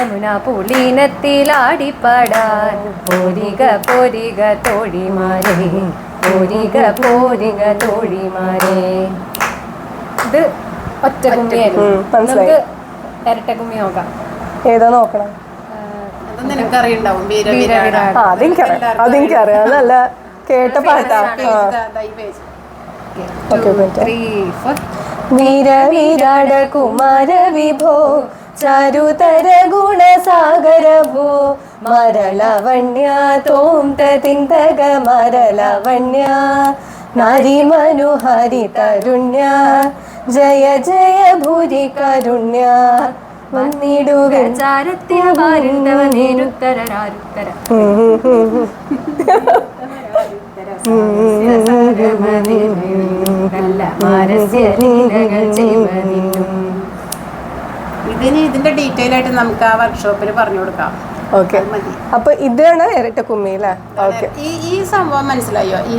യമുന പുളീനത്തിലാടിപ്പാടാൻ പോരിക പോരിക തോഴിമാരെ പോരിക പോരിക തോഴിമാരെ. ഇത് ഒറ്റ കുമ്മിയായിരുന്നു. നമുക്ക് ഇരട്ട കുമ്മി നോക്കാം. ഏതാ നോക്കണം? അതെനിക്കറിയാം. അതല്ല കേട്ട പാട്ടാ. വീര വിരാട കുമാര വിഭോ ചാരുതര ഗുണസാഗര ഭോ മരളവണ്യ തോം തിന്തക മരളവണ്യ നാരി മനുഹരി തരുണ്യ ജയ ജയ ഭൂരി കരുണ്യ വന്നിടുക ചാരത്യ ഭാരിതവനേനുത്തരാരുത്തര ഇതിന്റെ ഡീറ്റെയിൽ ആയിട്ട് നമുക്ക് ആ വർക്ക്ഷോപ്പിൽ പറഞ്ഞു കൊടുക്കാം. ഓക്കെ, അപ്പൊ ഇതാണ് ഇരട്ട കുമ്മി അല്ലേ? ഓക്കെ, ഈ സംഭവം മനസ്സിലായോ? ഈ